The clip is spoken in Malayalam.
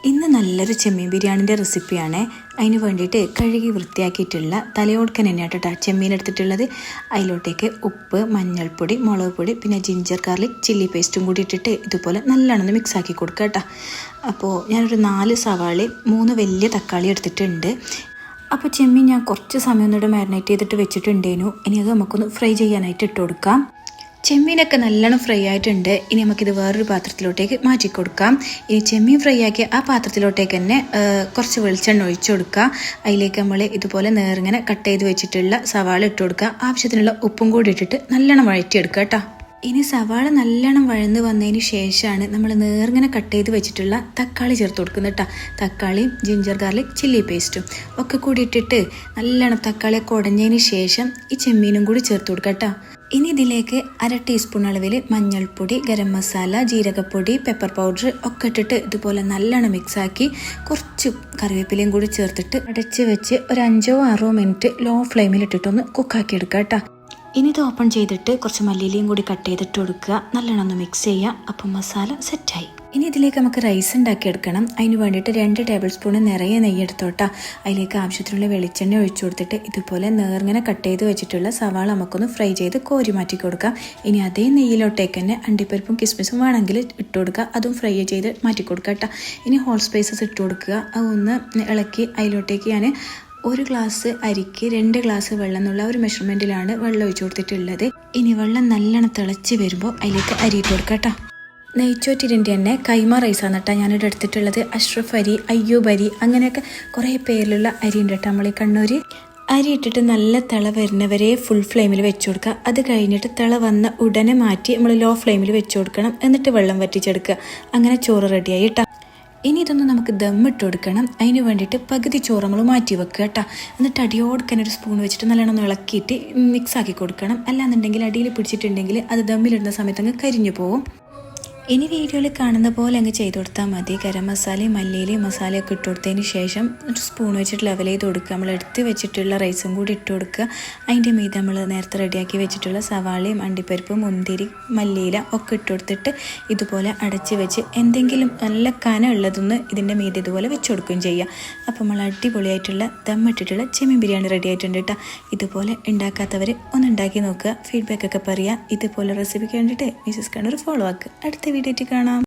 ഇന്ന് നല്ലൊരു ചെമ്മീൻ ബിരിയാണിൻ്റെ റെസിപ്പിയാണ്. അതിന് വേണ്ടിയിട്ട് കഴുകി വൃത്തിയാക്കിയിട്ടുള്ള തലയോടുക്കൻ തന്നെയാണ് കേട്ടോ ചെമ്മീൻ എടുത്തിട്ടുള്ളത്. അതിലോട്ടേക്ക് ഉപ്പ്, മഞ്ഞൾപ്പൊടി, മുളക് പൊടി, പിന്നെ ജിഞ്ചർ ഗാർലിക് ചില്ലി പേസ്റ്റും കൂടി ഇട്ടിട്ട് ഇതുപോലെ നല്ലോണം മിക്സ് ആക്കി കൊടുക്കുക കേട്ടോ. അപ്പോൾ ഞാനൊരു 4 സവാള 3 വലിയ തക്കാളി എടുത്തിട്ടുണ്ട്. അപ്പോൾ ചെമ്മീൻ ഞാൻ കുറച്ച് സമയം ഒന്നിട്ട് മാരിനേറ്റ് ചെയ്തിട്ട് വെച്ചിട്ടുണ്ടേനു. ഇനി അത് നമുക്കൊന്ന് ഫ്രൈ ചെയ്യാനായിട്ട് ഇട്ട് കൊടുക്കാം. ചെമ്മീനൊക്കെ നല്ലോണം ഫ്രൈ ആയിട്ടുണ്ട്. ഇനി നമുക്കിത് വേറൊരു പാത്രത്തിലോട്ടേക്ക് മാറ്റി കൊടുക്കാം. ഇനി ചെമ്മീൻ ഫ്രൈ ആക്കിയ ആ പാത്രത്തിലോട്ടേക്ക് തന്നെ കുറച്ച് വെളിച്ചെണ്ണ ഒഴിച്ചു കൊടുക്കുക. അതിലേക്ക് നമ്മൾ ഇതുപോലെ നേർങ്ങനെ കട്ട് ചെയ്ത് വെച്ചിട്ടുള്ള സവാള ഇട്ട് കൊടുക്കുക. ആവശ്യത്തിനുള്ള ഉപ്പും കൂടി ഇട്ടിട്ട് നല്ലോണം വഴറ്റിയെടുക്കുക കേട്ടോ. ഇനി സവാള നല്ലോണം വഴന്ന് വന്നതിന് ശേഷമാണ് നമ്മൾ നേർങ്ങനെ കട്ട് ചെയ്ത് വെച്ചിട്ടുള്ള തക്കാളി ചേർത്ത് കൊടുക്കുന്നത് കേട്ടോ. തക്കാളിയും ജിഞ്ചർ ഗാർലിക് ചില്ലി പേസ്റ്റും ഒക്കെ കൂടി ഇട്ടിട്ട് നല്ലോണം തക്കാളിയൊക്കെ ഉടഞ്ഞതിന് ശേഷം ഈ ചെമ്മീനും കൂടി ചേർത്ത് കൊടുക്കുക കേട്ടോ. ഇനി ഇതിലേക്ക് 1/2 ടീസ്പൂൺ അളവിൽ മഞ്ഞൾപ്പൊടി, ഗരം മസാല, ജീരകപ്പൊടി, പെപ്പർ പൗഡർ ഒക്കെ ഇട്ടിട്ട് ഇതുപോലെ നല്ലോണം മിക്സാക്കി കുറച്ച് കറിവേപ്പിലയും കൂടി ചേർത്തിട്ട് അടച്ച് വെച്ച് ഒരു 5-6 മിനിറ്റ് ലോ ഫ്ലെയിമിൽ ഇട്ടിട്ടൊന്ന് കുക്കാക്കി എടുക്കുക കേട്ടോ. ഇനി ഇത് ഓപ്പൺ ചെയ്തിട്ട് കുറച്ച് മല്ലിയിലയും കൂടി കട്ട് ചെയ്തിട്ട് കൊടുക്കുക. നല്ലോണം ഒന്ന് മിക്സ് ചെയ്യുക. അപ്പം മസാല സെറ്റായി. ഇനി ഇതിലേക്ക് നമുക്ക് റൈസ് ഉണ്ടാക്കി എടുക്കണം. അതിന് വേണ്ടിയിട്ട് 2 ടേബിൾ സ്പൂൺ നിറയെ നെയ്യ് എടുത്തോട്ടാ. അതിലേക്ക് ആവശ്യത്തിനുള്ള വെളിച്ചെണ്ണ ഒഴിച്ചു കൊടുത്തിട്ട് ഇതുപോലെ നേർങ്ങനെ കട്ട് ചെയ്ത് വെച്ചിട്ടുള്ള സവാള നമുക്കൊന്ന് ഫ്രൈ ചെയ്ത് കോരി മാറ്റി കൊടുക്കാം. ഇനി അതേ നെയ്യിലോട്ടേക്ക് തന്നെ അണ്ടിപ്പരിപ്പും കിസ്മിസും വേണമെങ്കിൽ ഇട്ട് കൊടുക്കുക. അതും ഫ്രൈ ചെയ്ത് മാറ്റി കൊടുക്കുക കേട്ടോ. ഇനി ഹോൾ സ്പൈസസ് ഇട്ട് കൊടുക്കുക. അതൊന്ന് ഇളക്കി അതിലോട്ടേക്ക് ഞാൻ 1 ഗ്ലാസ് അരിക്ക് 2 ഗ്ലാസ് വെള്ളം എന്നുള്ള ഒരു മെഷർമെൻറ്റിലാണ് വെള്ളം ഒഴിച്ചു കൊടുത്തിട്ടുള്ളത്. ഇനി വെള്ളം നല്ലോണം തിളച്ച് വരുമ്പോൾ അതിലേക്ക് അരി ഇട്ട് കൊടുക്കുക കേട്ടോ. നെയ്ച്ചോറ്റിൻ്റെ തന്നെ കൈമ റൈസാണ് കേട്ടോ ഞാനിവിടെ എടുത്തിട്ടുള്ളത്. അഷ്റഫ് അരി, അയ്യൂബ് അരി, അങ്ങനെയൊക്കെ കുറേ പേരിലുള്ള അരി ഉണ്ട് കേട്ടോ. നമ്മൾ ഈ കണ്ണൂർ അരി ഇട്ടിട്ട് നല്ല തിള വരുന്നവരെ ഫുൾ ഫ്ലെയിമിൽ വെച്ച് കൊടുക്കുക. അത് കഴിഞ്ഞിട്ട് തിള വന്ന ഉടനെ മാറ്റി നമ്മൾ ലോ ഫ്ലെയിമിൽ വെച്ച് കൊടുക്കണം. എന്നിട്ട് വെള്ളം വറ്റിച്ചെടുക്കുക. അങ്ങനെ ചോറ് റെഡിയായി കേട്ടോ. ഇനി ഇതൊന്ന് നമുക്ക് ദമ്മിട്ട് കൊടുക്കണം. അതിന് വേണ്ടിയിട്ട് പകുതി ചോറ് നമ്മൾ മാറ്റി വെക്കുക കേട്ടോ. എന്നിട്ട് അടിയോടുക്കാൻ ഒരു സ്പൂൺ വെച്ചിട്ട് നല്ലോണം ഒന്ന് ഇളക്കിയിട്ട് മിക്സ് ആക്കി കൊടുക്കണം. അല്ലാന്നുണ്ടെങ്കിൽ അടിയിൽ പിടിച്ചിട്ടുണ്ടെങ്കിൽ അത് ദമ്മിലിടുന്ന സമയത്ത് അങ്ങ് കരിഞ്ഞു പോകും. ഇനി വീഡിയോയിൽ കാണുന്ന പോലെ അങ്ങ് ചെയ്ത് കൊടുത്താൽ മതി. ഗരം മസാലയും മല്ലിയിലയും മസാലയൊക്കെ ഇട്ട് കൊടുത്തതിന് ശേഷം ഒരു സ്പൂൺ വെച്ചിട്ട് ലെവൽ ചെയ്ത് കൊടുക്കുക. നമ്മൾ എടുത്ത് വെച്ചിട്ടുള്ള റൈസും കൂടി ഇട്ട് കൊടുക്കുക. അതിൻ്റെ മീതെ നമ്മൾ നേരത്തെ റെഡിയാക്കി വെച്ചിട്ടുള്ള സവാളയും അണ്ടിപ്പരിപ്പും മുന്തിരി മല്ലിയില ഒക്കെ ഇട്ട് കൊടുത്തിട്ട് ഇതുപോലെ അടച്ച് വെച്ച് എന്തെങ്കിലും നല്ല കന ഉള്ളതൊന്ന് ഇതിൻ്റെ മീതെ ഇതുപോലെ വെച്ച് കൊടുക്കുകയും ചെയ്യുക. അപ്പോൾ നമ്മൾ അടിപൊളിയായിട്ടുള്ള ദമ്മിട്ടിട്ടുള്ള ചെമ്മീൻ ബിരിയാണി റെഡി ആയിട്ടുണ്ട് കേട്ടോ. ഇതുപോലെ ഉണ്ടാക്കാത്തവർ ഒന്ന് ഉണ്ടാക്കി നോക്കുക. ഫീഡ്ബാക്കൊക്കെ പറയുക. ഇതുപോലെ റെസിപ്പിക്ക് വേണ്ടിയിട്ട് മിസസ് കണ്ണൂർ ഫോളോ ആക്കുക. അടുത്ത വീഡിയോയിൽ കാണാം.